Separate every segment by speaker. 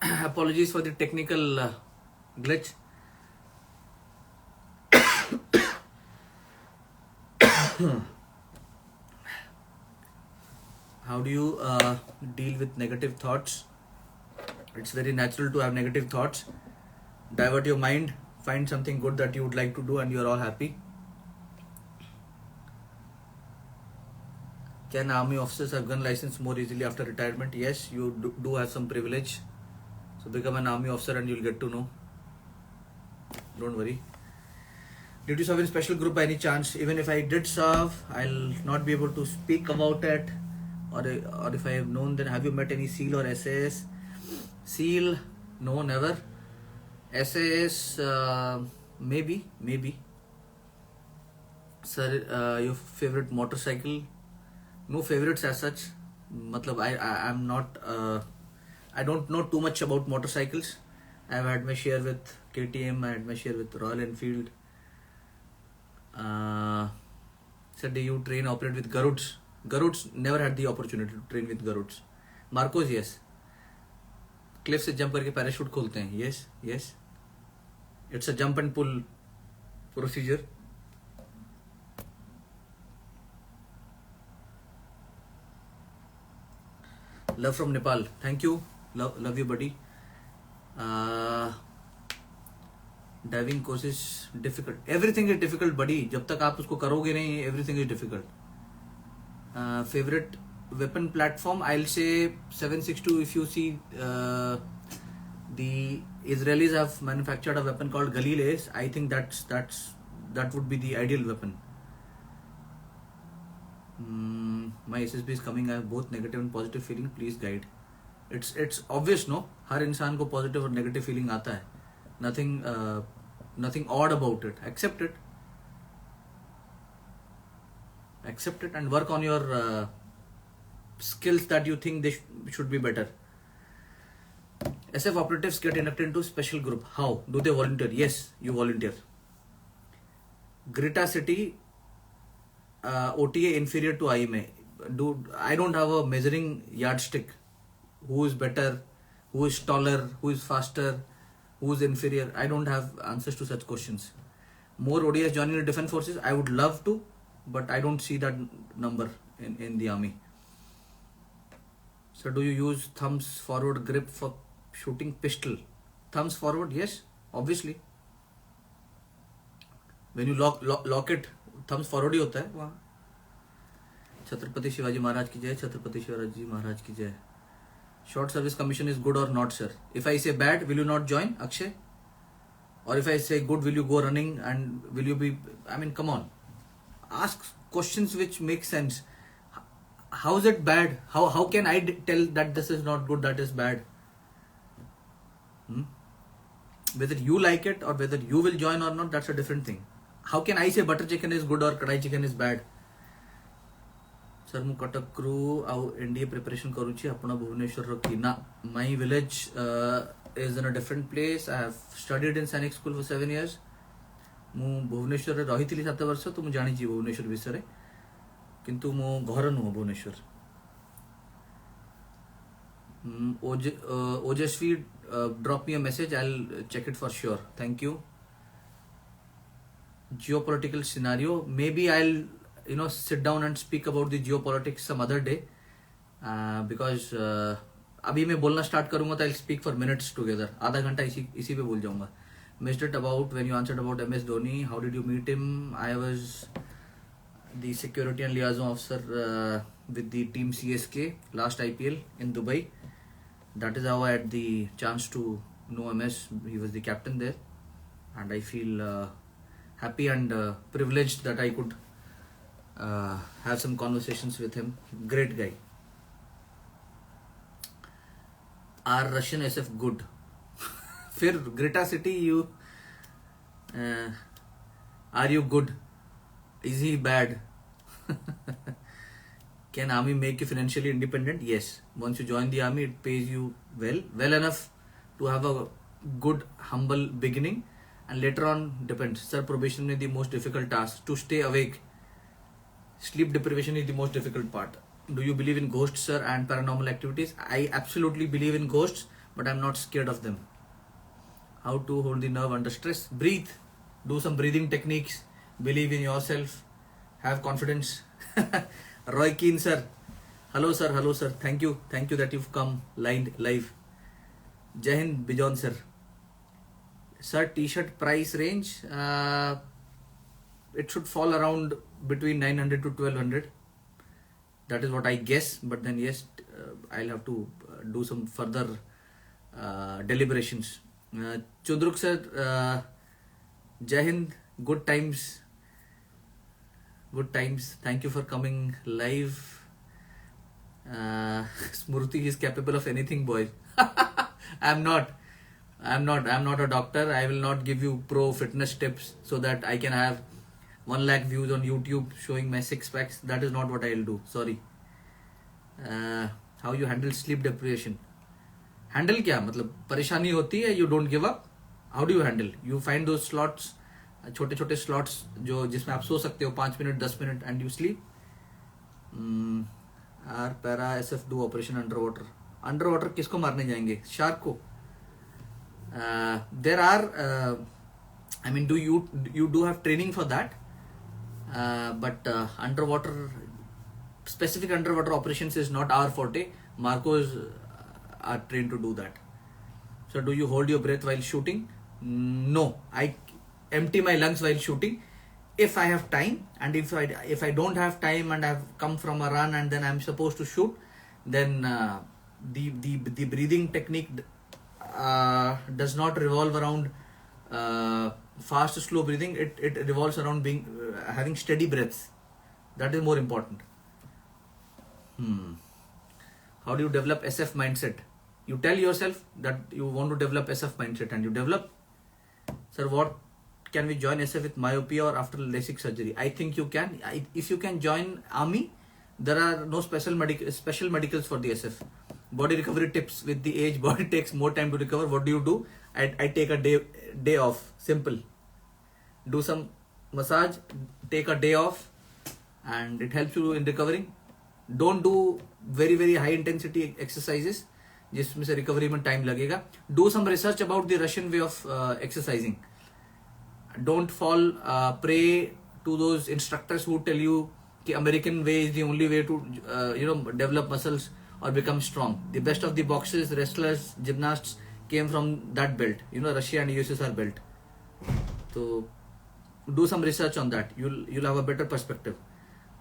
Speaker 1: Apologies for the technical glitch. How do you deal with negative thoughts? It's very natural to have negative thoughts. Divert your mind, find something good that you would like to do, and you're all happy. Can army officers have gun license more easily after retirement? Yes, you do have some privilege. So become an army officer and you'll get to know. Don't worry. Did you serve in special group by any chance? Even if I did serve, I'll not be able to speak about it. Or if I have known, then have you met any SEAL or SAS? SEAL, no, never. SAS, maybe. Sir, your favorite motorcycle? No favorites as such. Matlab, I'm not. I don't know too much about motorcycles. I've had my share with KTM. I had my share with Royal Enfield. Sir, do you train operate with Garuds? Garuds, never had the opportunity to train with Garuds. Marcos, yes. Cliff से jump करके parachute खोलते हैं. Yes. It's a jump and pull procedure. Love from Nepal. Thank you. Love you, buddy. Diving course is difficult. Everything is difficult, buddy. जब तक आप उसको करोगे नहीं, everything is difficult. Favorite weapon platform? I'll say 7.62. If you see, the Israelis have manufactured a weapon called Galil. I think that would be the ideal weapon. My SSB is coming. I have both negative and positive feeling. Please guide. It's obvious, no? हर इंसान को positive और negative feeling आता है. Nothing odd about it. Accept it and work on your skills that you think they should be better. SF operatives get inducted into special group. How? Do they volunteer? Yes, you volunteer. Greta City, OTA inferior to IMA. I don't have a measuring yardstick. Who is better? Who is taller? Who is faster? Who is inferior? I don't have answers to such questions. More ODS joining the defense forces? I would love to, but I don't see that number in the army. So do you use thumbs forward grip for shooting pistol? Thumbs forward? Yes, obviously. When you lock it, thumbs forward ही होता है वहाँ. छत्रपति शिवाजी महाराज की जय. छत्रपति शिवाजी महाराज की जय. Short service commission is good or not, sir? If I say bad, will you not join, Akshay? Or if I say good, will you go running and will you be... I mean, come on. Ask questions which make sense. How is it bad? How can I tell that this is not good, that is bad? Whether you like it or whether you will join or not, that's a different thing. How can I say butter chicken is good or kadai chicken is bad? Sir, mu Katak crew au NDA preparation karuchi apna Bhubaneswar ki na. My village is in a different place. I have studied in Sainik school for 7 years. Mu Bhubaneswar re rahithili 7 varsh to mu janichi Bhubaneswar bisare. Kintu mu ghar nuho Bhubaneswar. Ojasvi, drop me a message. I'll check it for sure. Thank you. Geopolitical scenario. Maybe I'll sit down and speak about the geopolitics some other day, because अभी मैं बोलना start करूँगा तो I'll speak for minutes together. आधा घंटा इसी पे बोल जाऊँगा. Missed it about when you answered about MS Dhoni. How did you meet him? I was the security and liaison officer with the team CSK last IPL in Dubai. That is how I had the chance to know MS. He was the captain there, and I feel happy and privileged that I could have some conversations with him. Great guy. Are Russian SF good? फिर Greta City, you are you good? Is he bad? Can army make you financially independent? Yes. Once you join the army, it pays you well enough to have a good humble beginning, and later on depends. Sir, probation is the most difficult task. To stay awake, sleep deprivation is the most difficult part. Do you believe in ghosts, sir, and paranormal activities? I absolutely believe in ghosts, but I'm not scared of them. How to hold the nerve under stress? Breathe. Do some breathing techniques. Believe in yourself. Have confidence. Roy Keane sir. Hello sir. Hello sir. Thank you. Thank you that you've come live. Jai Hind Bijon sir. Sir, t-shirt price range. It should fall around between 900 to 1200. That is what I guess. But then yes, I'll have to do some further deliberations. Chudruk sir, Jai Hind, good times. Good times. Thank you for coming live. Smriti is capable of anything, boy. I'm not a doctor. I will not give you pro fitness tips so that I can have 1 lakh views on YouTube showing my 6 packs. That is not what I will do. Sorry. How you handle sleep deprivation? Handle क्या मतलब परेशानी होती है, you don't give up. How do you handle? You find those slots, छोटे छोटे slots जो जिसमें आप सो सकते हो 5 minute 10 minute and you sleep. Our para SF do operation underwater. Underwater किसको मारने जाएंगे? Shark को. There are I mean, you do have training for that, but underwater specific underwater operations is not our forte. Marcos are trained to do that. So do you hold your breath while shooting? No, I empty my lungs while shooting if I have time, and if I don't have time and I've come from a run and then I'm supposed to shoot, then the breathing technique does not revolve around fast slow breathing. It revolves around being having steady breaths. That is more important. How do you develop SF mindset? You tell yourself that you want to develop SF mindset and you develop. Sir, what can we join SF with myopia or after LASIK surgery? I think you can. If you can join army, there are no special medicals for the SF. Body recovery tips: with the age, body takes more time to recover. What do? I take a day off. Simple. Do some massage, take a day off, and it helps you in recovering. Don't do very very high intensity exercises जिसमें से recovery में time लगेगा. Do some research about the Russian way of exercising. Don't fall prey to those instructors who tell you the American way is the only way to develop muscles or become strong. The best of the boxers, wrestlers, gymnasts came from that belt. Russia and USSR belt. So do some research on that. You'll have a better perspective.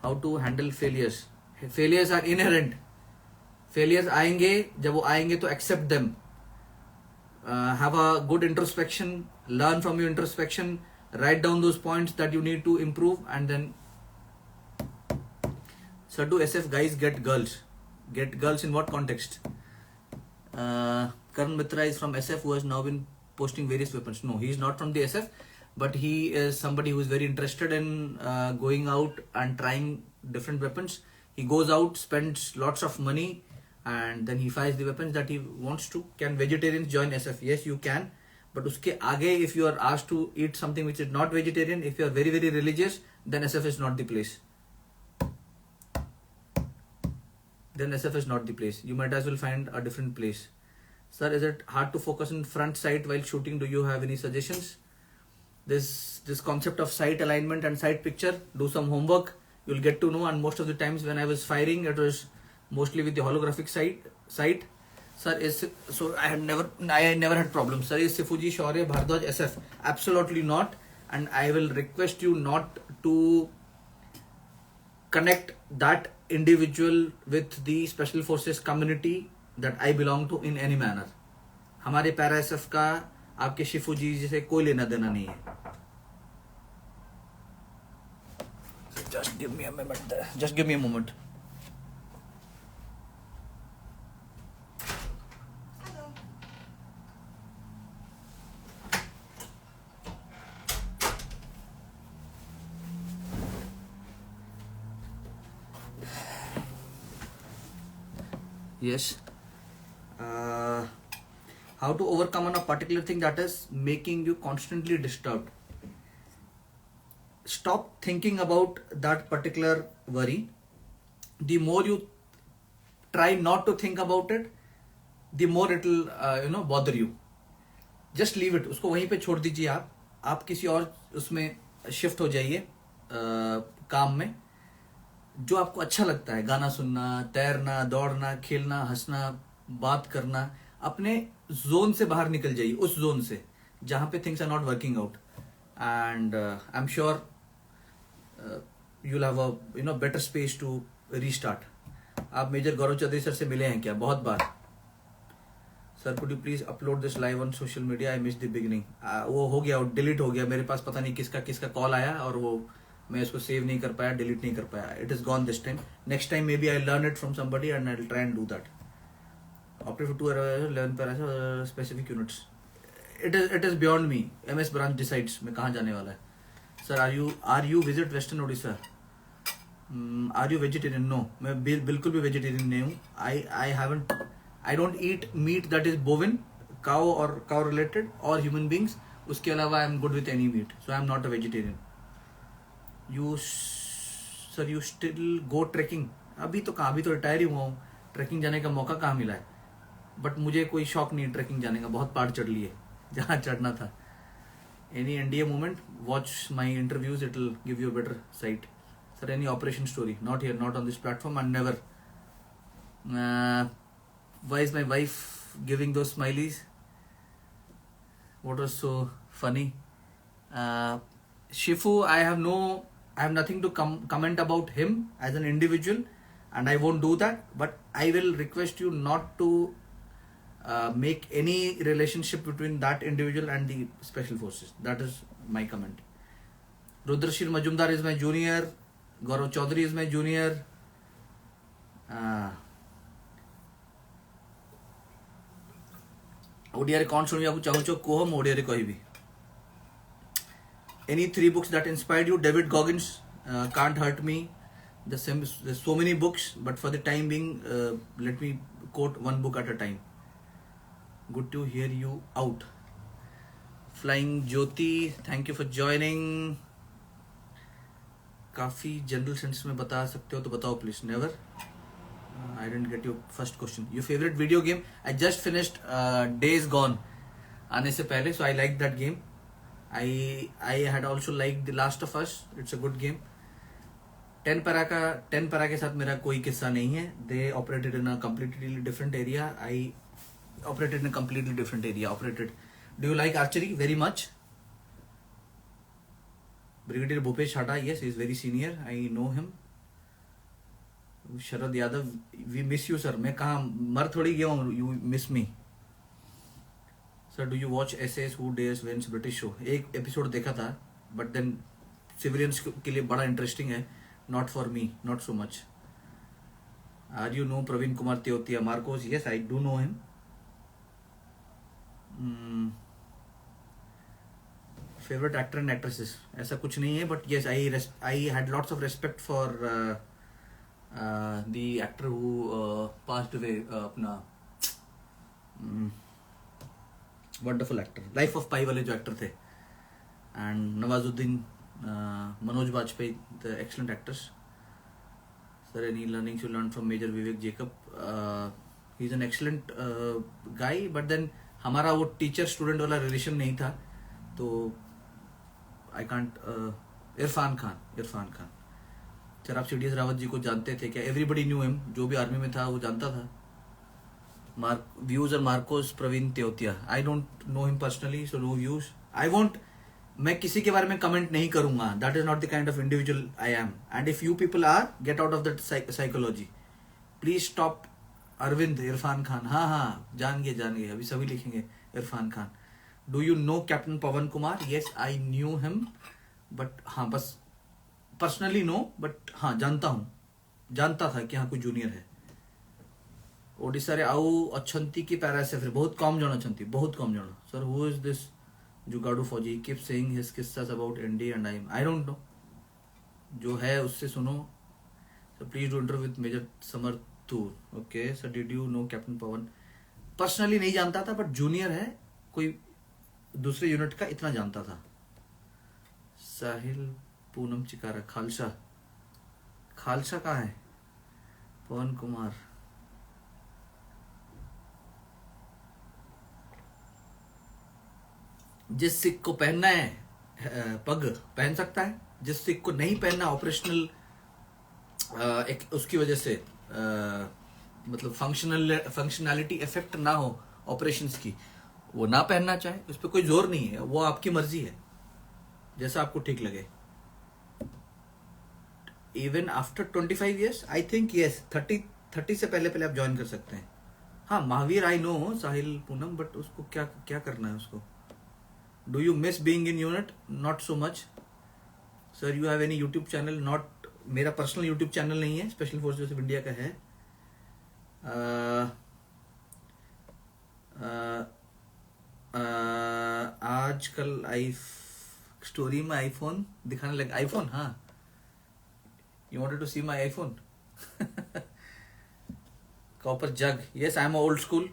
Speaker 1: How to handle failures? Failures are inherent. Failures आएंगे, जब वो आएंगे तो accept them. Have a good introspection. Learn from your introspection. Write down those points that you need to improve, and then. So do SF guys get girls? Get girls in what context? Karan Mitra is from SF, who has now been posting various weapons. No, he is not from the SF, but he is somebody who is very interested in going out and trying different weapons. He goes out, spends lots of money, and then he finds the weapons that he wants to. Can vegetarians join SF? Yes, you can. But uske aage, if you are asked to eat something which is not vegetarian, if you are very very religious, then SF is not the place. Then SF is not the place. You might as well find a different place. Sir, is it hard to focus on front sight while shooting? Do you have any suggestions? This concept of sight alignment and sight picture, do some homework. You'll get to know. And most of the times when I was firing, it was mostly with the holographic sight. Sir, I never had problems. Sir, is Sifuji, Shaurya, Bhardwaj SF? Absolutely not. And I will request you not to connect that individual with the special forces community that I belong to in any manner. हमारे para SF का आपके Shifu जी से कोई लेना देना नहीं है. Just give me a moment. Just give me a moment. Yes. How to overcome on a particular thing that is making you constantly disturbed? Stop thinking about that particular worry. The more you try not to think about it, the more it will bother you. Just leave it, उसको वहीं पे छोड़ दीजिए। आप किसी और उसमें shift हो जाइए, काम में जो आपको अच्छा लगता है, गाना सुनना, तैरना, दौड़ना, खेलना, हंसना, बात करना। अपने जोन से बाहर निकल जाइए, उस जोन से जहां पे things are not working out, and I am sure you'll have a better space to restart. आप मेजर गौरव चौधरी सर से मिले हैं क्या? बहुत बार। Sir could you please upload this live on social media, I miss the beginning. वो हो गया, डिलीट हो गया मेरे पास, पता नहीं किसका कॉल आया और वो मैं इसको सेव नहीं कर पाया, डिलीट नहीं कर पाया। It is gone this time. Next time maybe I learn it from somebody and I will try and do that. Operate to learn पर specific units, it is beyond me. MS branch decides मैं कहाँ जाने वाला है। Sir are you visit western Odisha? Are you vegetarian? No, मैं बिल्कुल भी vegetarian नहीं हूँ। I don't eat meat that is bovine, cow और काउ रिलेटेड और ह्यूमन बींग्स। उसके अलावा I am good with any meat, so I am not a vegetarian. You still go trekking? अभी तो कहाँ, अभी तो रिटायर ही हुआ हूँ। ट्रेकिंग जाने का मौका कहाँ मिला है, बट मुझे कोई शौक नहीं ट्रेकिंग जाने का। बहुत पहाड़ चढ़ लिए जहाँ चढ़ना था। Any NDA movement, watch my interviews, it will give you a better site. Sir any operation story? Not here, not on this platform and never. Why is my wife giving those smileys? What was so funny? Shifu, I have nothing to comment about him as an individual, and I won't do that. But I will request you not to make any relationship between that individual and the special forces. That is my comment. Rudrashir Majumdar is my junior. Gaurav Chaudhary is my junior. Odia कौन शुणा चाहूच कह ओडिया कहि। Any 3 books that inspired you? David Goggins, Can't Hurt Me. There's so many books, but for the time being, let me quote one book at a time. Good to hear you out. Flying Jyoti, thank you for joining. काफी general sense में बता सकते हो तो बताओ please. Never, I didn't get your first question. Your favorite video game? I just finished Days Gone आने से पहले, so I liked that game. I had also liked The Last of Us. It's a good game. 10 para के साथ मेरा कोई किस्सा नहीं है. They operated in a completely different area. I operated in a completely different area. Do you like archery? Very much. Brigadier Bhupesh Hada, yes, he is very senior. I know him. Sharad Yadav, we miss you sir. मैं कहाँ मर थोड़ी गया हूँ, you miss me sir. Do you watch SS who dares wins British show? एक episode देखा था, but then civilians के लिए बड़ा इंटरेस्टिंग है, not for me, not so much. Are you know Praveen Kumar Tyotia MARCOS? Yes, I do know him. Favourite actor and actresses? ऐसा कुछ नहीं है, but yes, I had lots of respect for the actor who passed away, अपना wonderful actor, Life of Pi वाले जो actor थे, and Nawazuddin, Manoj Vajpayee, the excellent actors. Sir, any learnings you learned from Major Vivek Jacob? He's an excellent guy, but then हमारा वो teacher student वाला relation नहीं था, तो I can't. Irfan Khan sir, आप सीडीएस रावत जी को जानते थे क्या? एवरीबडी न्यू हिम, जो भी आर्मी में था वो जानता था। व्यूज और MARCOS Praveen Tyotia, I don't know him personally, so no views. I won't, मैं किसी के बारे में कमेंट नहीं करूंगा। That is not the kind of individual I am, and if you people are, get out of that psychology, please stop. Arvind, Irfan Khan, हाँ, जान गए, अभी सभी लिखेंगे Irfan Khan. Do you know captain Pavan Kumar? Yes, I knew him, but हाँ, बस पर्सनली नो, बट हाँ जानता था कि हाँ कोई जूनियर है। ओडिशा रे आउ अच्छंती की पैरासेफ्रे? बहुत कम जन अच्छंती, बहुत कम जन। सर, हु इज दिस जुगाड़ू फौजी? कीप सेइंग हिज किस्सास about ND and I don't know. जो है उससे सुनो। Sir, please do interview with major Samar Toor. Okay sir, did you know captain Pavan? Personally नहीं जानता था, बट जूनियर है, कोई दूसरे यूनिट का, इतना जानता था। साहिल पूनम चिकारा, खालसा कहाँ है? पवन कुमार, जिस सिख को पहनना है पग पहन सकता है, जिस सिख को नहीं पहनना ऑपरेशनल एक उसकी वजह से मतलब फंक्शनैलिटी इफेक्ट ना हो ऑपरेशंस की, वो ना पहनना चाहे, उस पर कोई जोर नहीं है, वो आपकी मर्जी है, जैसा आपको ठीक लगे. Even after 25 years I think yes 30 से पहले पहले आप ज्वाइन कर सकते हैं. हाँ, Mahavir I know, Sahil Poonam, but उसको क्या क्या करना है उसको. Do you miss being in unit? Not so much sir. You have any YouTube channel? Not, मेरा पर्सनल यूट्यूब चैनल नहीं है, स्पेशल फोर्सेस ऑफ इंडिया का है. आजकल स्टोरी में आईफोन दिखाने लगे. आईफोन, हाँ, you wanted to see my iPhone. Copper jug. Yes, I am old school.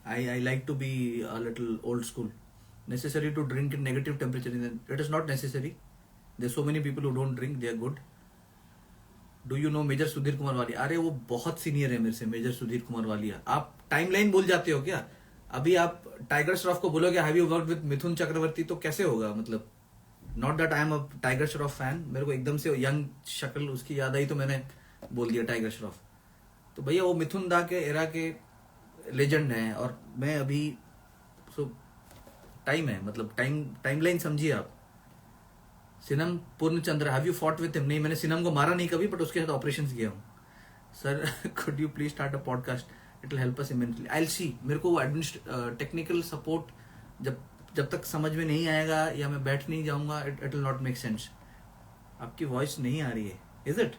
Speaker 1: I like to be a little old school. Necessary to drink in negative temperature? It is not necessary. There's so many people who don't drink. They are good. Do you know Major Sudhir Kumar Walia? अरे वो बहुत senior है मेरे से, major Sudhir Kumar Walia. आप timeline भूल जाते हो क्या? अभी आप टाइगर श्रॉफ को बोलोगे have you worked with Mithun Chakraborty, तो कैसे होगा? मतलब not that I am a tiger Shroff fan, मेरे को एकदम से यंग शक्ल उसकी याद आई तो मैंने बोल दिया टाइगर श्रॉफ. तो भैया वो मिथुन दा के एरा के लेजेंड हैं, और मैं अभी सो टाइम है, मतलब टाइमलाइन समझिए आप. Synonym Purnachandra, have you fought with him? नहीं, मैंने सिनम को मारा नहीं कभी, बट उसके साथ ऑपरेशन किया हूँ. Sir could you please start a podcast, it will help us immensely. I will see. मेरे को टेक्निकल सपोर्ट जब तक समझ में नहीं आएगा या मैं बैठ नहीं जाऊंगा, it will not make sense. आपकी वॉइस नहीं आ रही है, is it?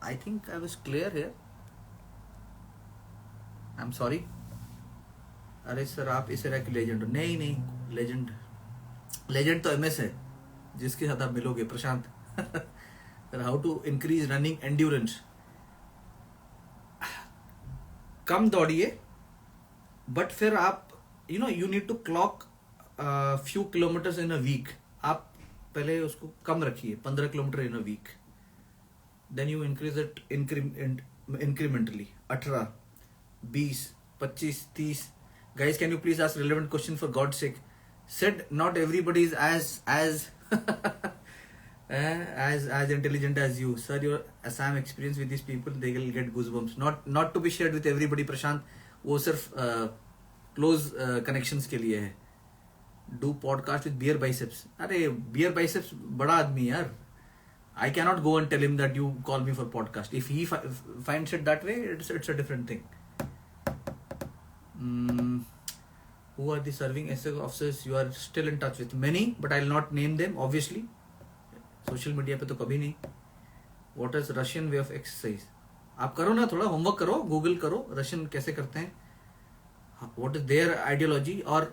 Speaker 1: I think I was clear here. I'm sorry. अरे सर आप इस तरह के लेजेंड हो? नहीं नहीं, लेजेंड तो एमएस है जिसके साथ आप मिलोगे, Prashant. Sir how to increase running endurance? कम दौड़िए, बट फिर आप you need to clock few kilometres in a week. आप पहले उसको कम रखिए, 15 kilometre in a week. Then you increase it incrementally. 18, 20, 25, 30. Guys, can you please ask relevant question for God's sake? Said not everybody is as as intelligent as you, sir. Your Assam experience with these people, they will get goosebumps. Not to be shared with everybody, Prashant. वो सिर्फ close connections के लिए है. Do podcast with beer biceps. अरे beer biceps बड़ा आदमी यार. I cannot go and tell him that you call me for podcast. If he finds it that way, it's a different thing. Who are the serving SS officers you are still in touch with? Many, but I'll not name them, obviously. Social media पे तो कभी नहीं. What is Russian way of exercise? आप करो ना, थोड़ा homework करो, Google करो रशियन कैसे करते हैं. What is their ideology? Or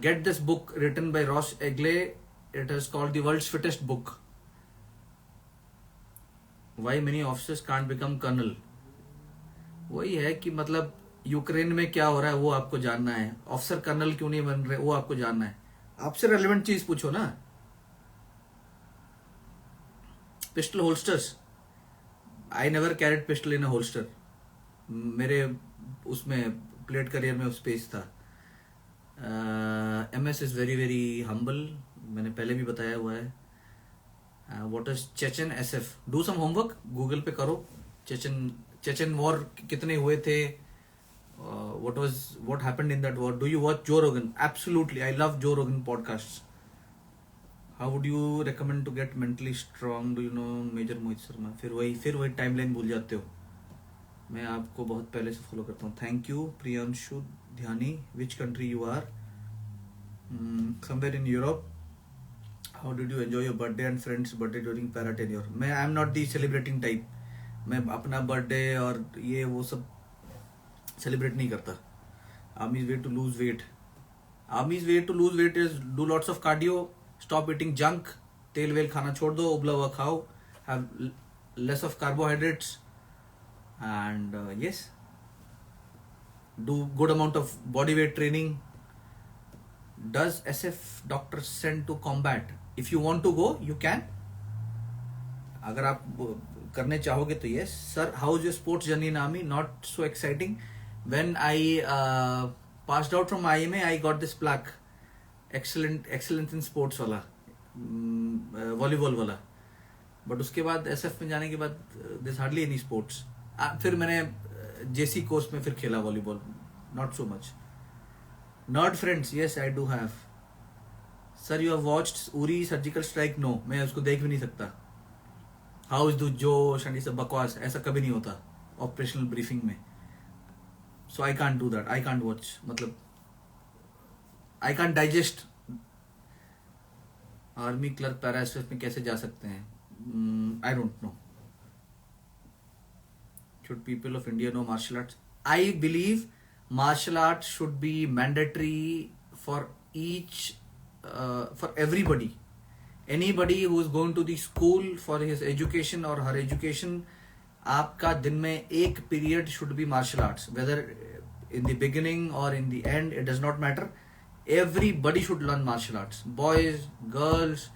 Speaker 1: get this book written by Ross Egley. It is called the world's fittest book. Why many officers can't become colonel? वही है कि मतलब यूक्रेन में क्या हो रहा है वो आपको जानना है. ऑफिसर कर्नल क्यों नहीं बन रहे वो आपको जानना है. आपसे रेलेवेंट चीज पूछो ना. Pistol holsters, I never carried pistol in a holster. मेरे उसमें प्लेट करियर में स्पेस था. MS is very very humble, मैंने पहले भी बताया हुआ है. What is Chechen SF? Do some homework, Google पे करो. चेचन वॉर कितने हुए थे, what happened in that war. Do you watch Joe Rogan? Absolutely, I love Joe Rogan podcasts. How would you recommend to get mentally strong? Do you know major Mohit Sharma? फिर वही timeline भूल जाते हो. मैं आपको बहुत पहले से फॉलो करता हूँ. Thank you Priyanshu Dhyani. Which country you are? somewhere in Europe. How did you enjoy your birthday and friends' birthday during para tenure? मैं I am not the celebrating type. मैं अपना बर्थडे और ये वो सब सेलिब्रेट नहीं करता. Army's way to lose weight. Army's way to lose weight is do lots of cardio, stop eating junk, तेल वेल खाना छोड़ दो, उबला हुआ खाओ, have less of carbohydrates, and yes, do good amount of body weight training. Does SF doctor send to combat? If you want to go, you can. अगर आप करने चाहोगे तो yes. Sir, how is your sports journey in army? Not so exciting. When I passed out from IMA, I got this plaque, excellence in sports वाला, volleyball वाला. But उसके बाद SF में जाने के बाद दिस हार्डली एनी स्पोर्ट्स. फिर मैंने JC कोर्स में फिर खेला volleyball, not so much. Nerd friends, yes I do have. Sir you have watched Uri surgical strike? No, मैं उसको देख भी नहीं सकता. हाउ इज द जोश एंड सब बकवास, ऐसा कभी नहीं होता ऑपरेशनल ब्रीफिंग में. So I can't do that, I can't watch, मतलब I can't digest. Army clerk para SF में कैसे जा सकते हैं? I don't know. Should people of India know martial arts? I believe martial arts should be mandatory for for everybody. Anybody who is going to the school for his education or her education, आपका दिन में एक period should be martial arts. Whether in the beginning or in the end, it does not matter. Everybody should learn martial arts. Boys, girls,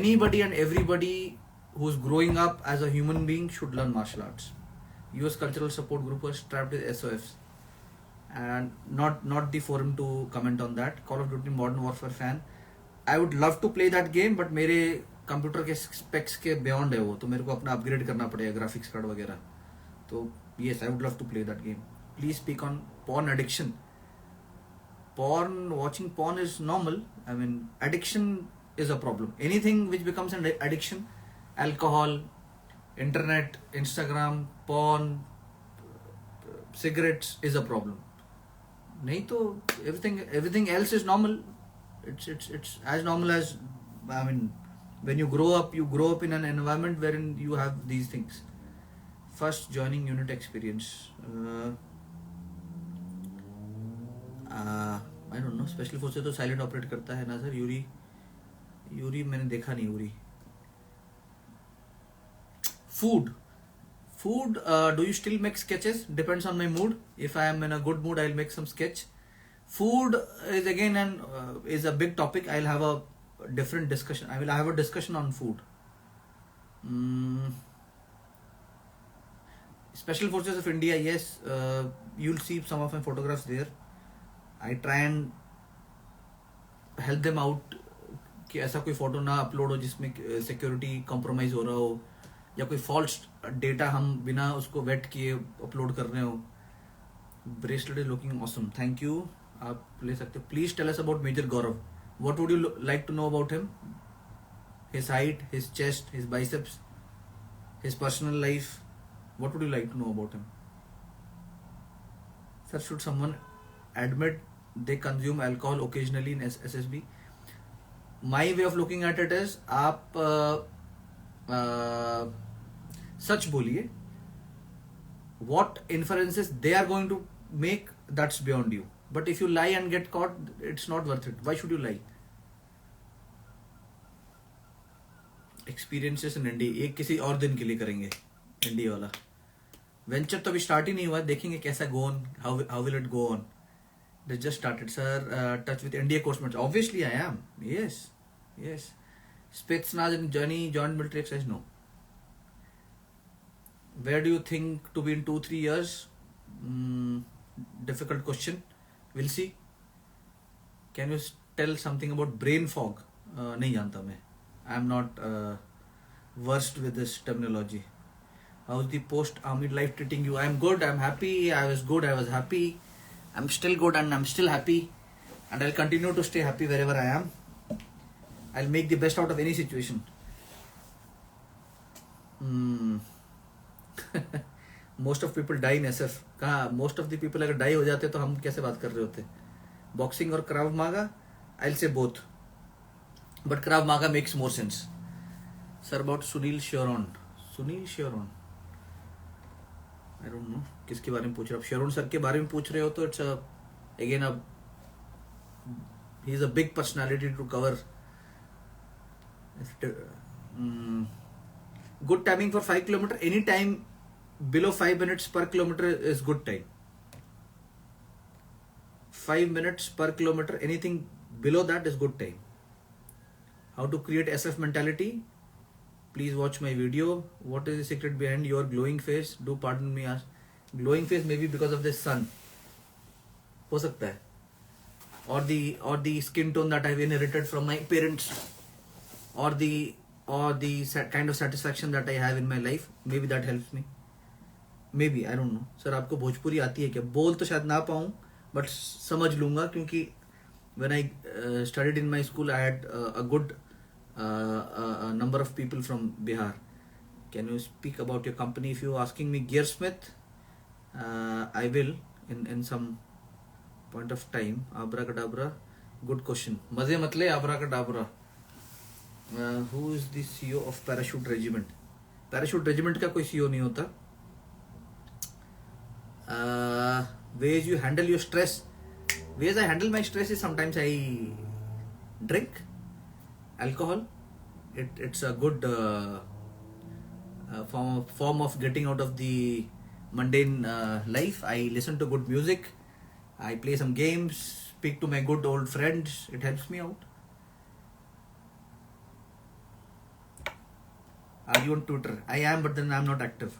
Speaker 1: anybody and everybody who's growing up as a human being should learn martial arts. US cultural support group was strapped with SOFs, and not the forum to comment on that. Call of Duty Modern Warfare fan. I would love to play that game, but मेरे computer के specs के beyond है वो, तो मेरे को अपना upgrade करना पड़ेगा, ग्राफिक्स कार्ड वगैरह. तो yes, I would love to play that game. Please speak on porn addiction. Watching porn is normal. I mean, addiction is a problem. Anything which becomes an addiction, alcohol, internet, Instagram, porn, cigarettes is a problem. नहीं तो everything else is normal. It's as normal as, I mean, when you grow up in an environment wherein you have these things. First joining unit experience. I don't know. Special forces तो silent operate करता है ना sir. Yuri मैंने देखा नहीं. Yuri. Food, do you still make sketches? Depends on my mood. If I am in a good mood, I'll make some sketch. Food is again is a big topic. I'll have a different discussion. I will have a discussion on food. Special Forces of India, yes, you'll see some of my photographs there. I try and help them out कि ऐसा कोई photo ना upload हो जिसमें security compromise हो रहा हो, या कोई फॉल्स डेटा हम बिना उसको वेट किए अपलोड कर रहे हो. Bracelet is looking awesome, thank you. आप ले सकते हो. Please tell us about Major Gaurav. What would you like to know about him? His height, his chest, his biceps, his personal life. What would you like to know about him? Sir, should someone admit they consume alcohol occasionally in SSB? My way of looking at it is, आप सच बोलिए. what inferences they are going to make, that's beyond you. But if you lie and get caught, it's not worth it. Why should you lie? Experiences in India एक किसी और दिन के लिए करेंगे. इंडिया वाला वेंचर तो अभी स्टार्ट ही नहीं हुआ, देखेंगे कैसा go on, how will it go on. They just started. Sir, touch with India course. Obviously I am. Yes. Spetsnaz and journey joint military exercise, no. Where do you think to be in 2-3 years? Difficult question. We'll see. Can you tell something about brain fog? नहीं जानता मैं. I'm not versed with this terminology. How's the post-army life treating you? I'm good. I'm happy. I was good. I was happy. I'm still good and I'm still happy. And I'll continue to stay happy wherever I am. I'll make the best out of any situation. Most of people die in SF. कहाँ most of the people अगर die हो जाते तो हम कैसे बात कर रहे होते? Boxing और Krav Maga? I'll say both. But Krav Maga makes more sense. Sir, about Sunil Sharon. I don't know. किसके बारे में पूछ रहे हो? शेरोन सर के बारे में पूछ रहे हो तो it's again he is a big personality to cover. Good timing for 5 km. Any time below 5 minutes per kilometer is good time. 5 minutes per kilometer, anything below that is good time. How to create SF mentality? Please watch my video. What is the secret behind your glowing face? Do pardon me, glowing face maybe because of the sun. हो सकता है, or the skin tone that I've inherited from my parents, or the kind of satisfaction that I have in my life, maybe that helps me. Maybe, I don't know. Sir आपको भोजपुरी आती है क्या? बोल तो शायद ना पाऊँ, बट समझ लूँगा, क्योंकि when I studied in my school, I had a good number of people from Bihar. Can you speak about your company? If you're asking me Gearsmith, I will in some point of time. Abracadabra, good question. मजे मत ले abracadabra. Who is the CEO of Parachute Regiment? Parachute Regiment का कोई CEO नहीं होता. Ways you handle your stress. Ways I handle my stress is sometimes I drink alcohol. It's a good form of getting out of the mundane life. I listen to good music. I play some games. Speak to my good old friends. It helps me out. Are you on Twitter? I am, but then I'm not active.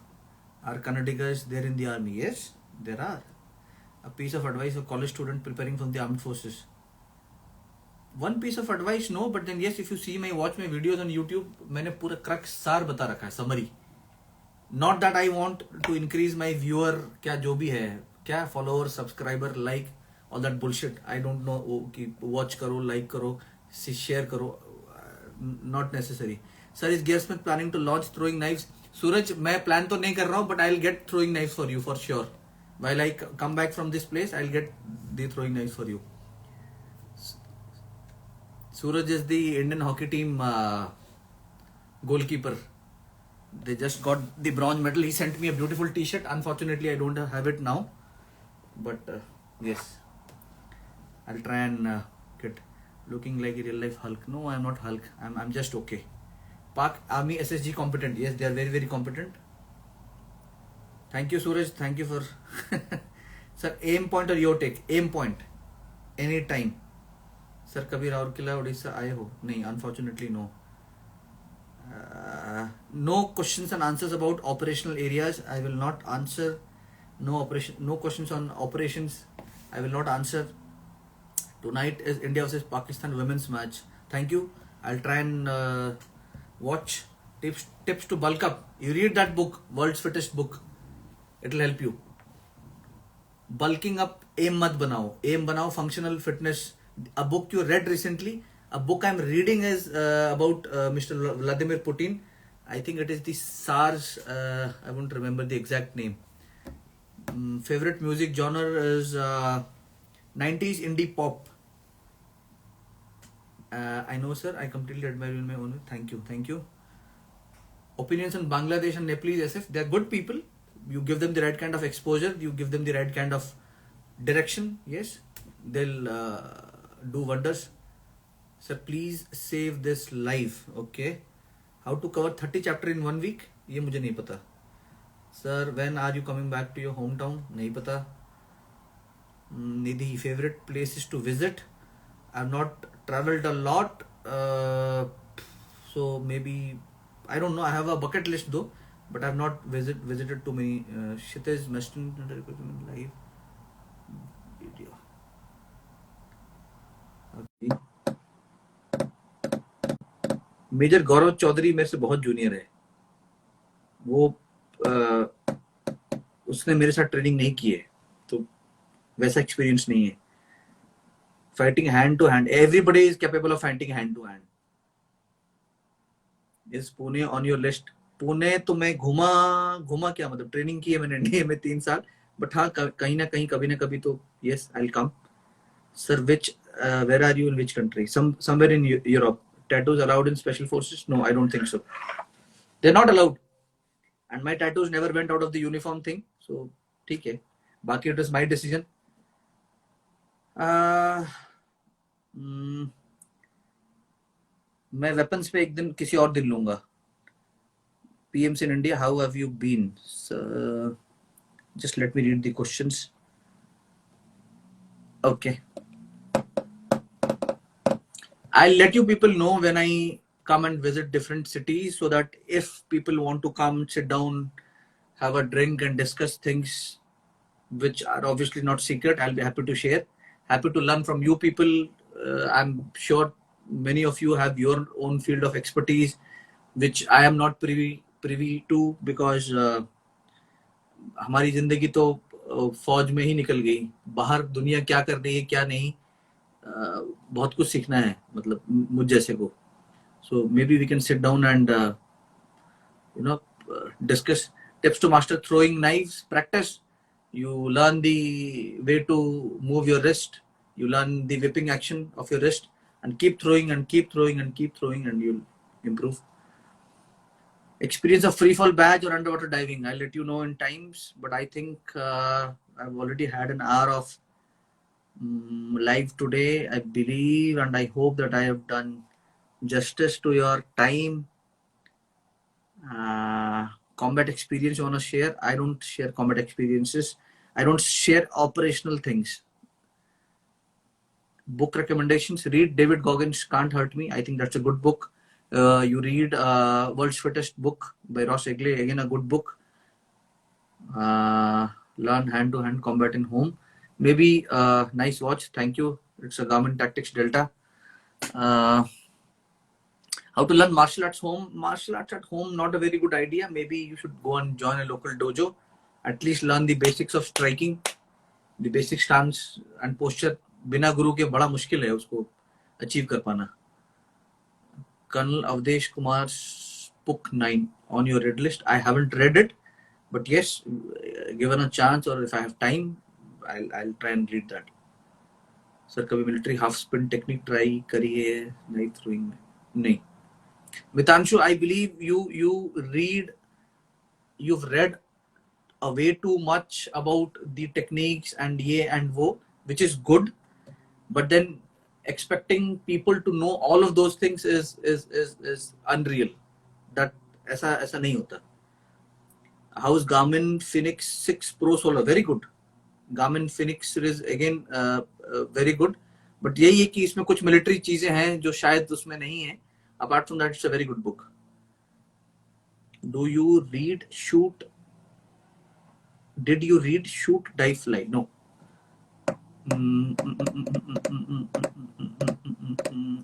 Speaker 1: Are Kannadigas there in the army? Yes, there are. A piece of advice for college student preparing for the armed forces. One piece of advice, no, but then yes, if you watch my videos on YouTube, मैंने पूरा crux सार बता रखा है, summary. Not that I want to increase my viewer, क्या जो भी है, क्या follower, subscriber, like, all that bullshit. I don't know कि watch करो, like करो, share करो, not necessary. Sir, is Gearsmith planning to launch throwing knives? Suraj, मैं plan तो नहीं कर रहा हूँ, but I'll get throwing knives for you for sure. While I come back from this place, I'll get the throwing knives for you. Suraj is the Indian hockey team goalkeeper. They just got the bronze medal. He sent me a beautiful t-shirt. Unfortunately, I don't have it now. But yes, I'll try and get looking like a real life Hulk. No, I'm not Hulk. I'm just okay. Pak Army SSG competent. Yes, they are very, very competent. Thank you, Suraj. Thank you for... Sir, aim point or your take? Aim point. Anytime. Sir, कभी राउरकेला उड़ीसा आए हो? नहीं, unfortunately no. No questions and answers about operational areas. I will not answer. No questions on operations. I will not answer. Tonight is India versus Pakistan women's match. Thank you. I'll try and watch. Tips to bulk up. You read that book, World's Fittest book. It'll help you. Bulking up, aim mat banao. Aim banao, functional fitness. A book you read recently. A book I'm reading is about Mr. Vladimir Putin. I think it is the SARS. I won't remember the exact name. Favorite music genre is 90s indie pop. I know, sir. I completely admire you in my own way. Thank you. Opinions on Bangladesh and Nepalese SF. They are good people. You give them the right kind of exposure. You give them the right kind of direction. Yes, they'll do wonders. Sir, please save this life. Okay. How to cover 30 chapter in 1 week? ये मुझे नहीं पता. Sir, when are you coming back to your hometown? नहीं पता. Nidhi, favorite places to visit? I've not traveled a lot. So maybe, I don't know. I have a bucket list though, but I've not visited too many. Shitesh Meston live video. Okay. Major Gaurav Chaudhary मेरे से बहुत junior है. वो उसने मेरे साथ training नहीं की है, तो वैसा एक्सपीरियंस नहीं है. Fighting hand to hand, everybody is capable of fighting hand to hand. Is Pune on your list? Pune तो मैं घुमा क्या मतलब, ट्रेनिंग की है मैंने इंडिया में 3 साल, बट हाँ कहीं ना कहीं कभी ना कभी तो yes I will come. Sir which where are you in which country? Somewhere in Europe. Tattoos allowed in special forces? No, I don't think so. They're not allowed. And my tattoos never went out of the uniform thing. So, ठीक है. बाकी it was my decision. मैं weapons पे एक दिन किसी और दिन लूँगा. PMs in India, how have you been? So, just let me read the questions. Okay. I'll let you people know when I come and visit different cities, so that if people want to come, sit down, have a drink and discuss things, which are obviously not secret. I'll be happy to share. Happy to learn from you people. I'm sure many of you have your own field of expertise, which I am not privy to, because हमारी जिंदगी तो फौज में ही निकल गई. बाहर दुनिया क्या कर रही है क्या नहीं, बहुत कुछ सीखना है, मतलब मुझ जैसे को. So maybe we can sit down and discuss tips to master throwing knives. Practice. You learn the way to move your wrist. You learn the whipping action of your wrist, and keep throwing and keep throwing and keep throwing, and you'll improve. Experience of free fall badge or underwater diving. I'll let you know in times, but I think I've already had an hour of live today, I believe, and I hope that I have done justice to your time. Combat experience you want to share? I don't share combat experiences. I don't share operational things. Book recommendations: read David Goggins' Can't Hurt Me. I think that's a good book. You read World's Fittest book by Ross Egley, again a good book. Learn hand-to-hand combat in home. Maybe nice watch. Thank you. It's a Garmin Tactics Delta. How to learn martial arts home? Martial arts at home, not a very good idea. Maybe you should go and join a local dojo. At least learn the basics of striking, the basic stance and posture. बिना गुरु के बड़ा मुश्किल है उसको achieve कर पाना. Colonel Avdesh Kumar's book 9 on your read list. I haven't read it, but yes, given a chance or if I have time, I'll try and read that. Sir, कभी military half spin technique try करी है knife throwing में? नहीं. Mitanshu, I believe you've read way too much about the techniques and ye and wo, which is good, but then expecting people to know all of those things is unreal. That ऐसा नहीं होता. How's Garmin Phoenix 6 Pro Solar? Very good. Garmin Phoenix series again very good. But यही है कि इसमें कुछ military चीजें हैं जो शायद उसमें नहीं है. Apart from that, it's a very good book. Do you read Shoot? Did you read Shoot, Dive, Fly? No.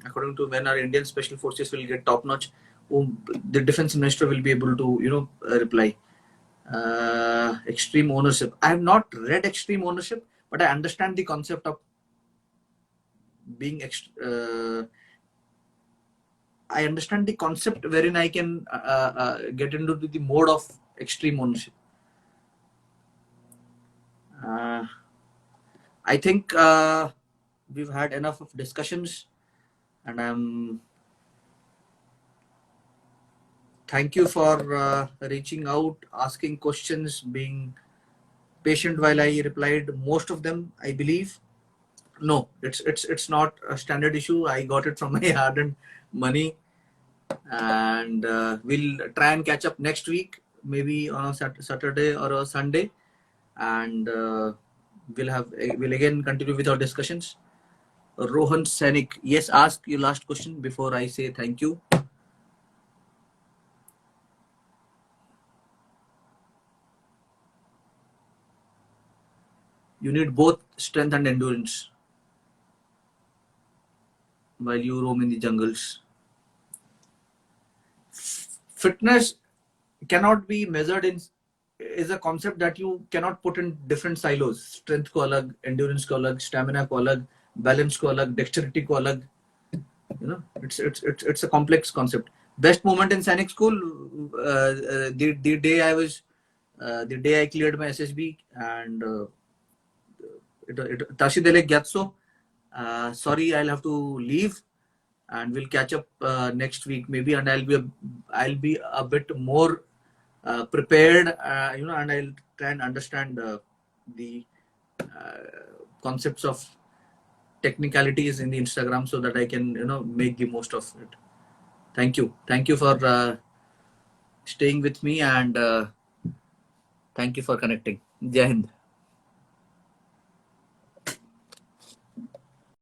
Speaker 1: According to when our Indian Special Forces will get top notch, the Defense Minister will be able to, reply. Extreme ownership. I have not read Extreme Ownership, but I understand the concept of being I understand the concept wherein I can get into the mode of extreme ownership. I think we've had enough of discussions, and thank you for reaching out, asking questions, being patient while I replied most of them, I believe. No, it's not a standard issue. I got it from my hard-earned money, and we'll try and catch up next week, maybe on a Saturday or a Sunday, and we'll again continue with our discussions. Rohan Sainik, yes, ask your last question before I say thank you. You need both strength and endurance while you roam in the jungles. Fitness cannot be measured is a concept that you cannot put in different silos. Strength ko alag, endurance ko alag, stamina ko alag, balance ko alag, dexterity ko alag. It's a complex concept. Best moment in Sainik school, the day I cleared my SSB, and Tashidele Gyatso. Sorry, I'll have to leave, and we'll catch up next week maybe, and I'll be a bit more prepared, and I'll try and understand the concepts of technicalities in the Instagram so that I can make the most of it. Thank you for staying with me, and thank you for connecting. Jai Hind.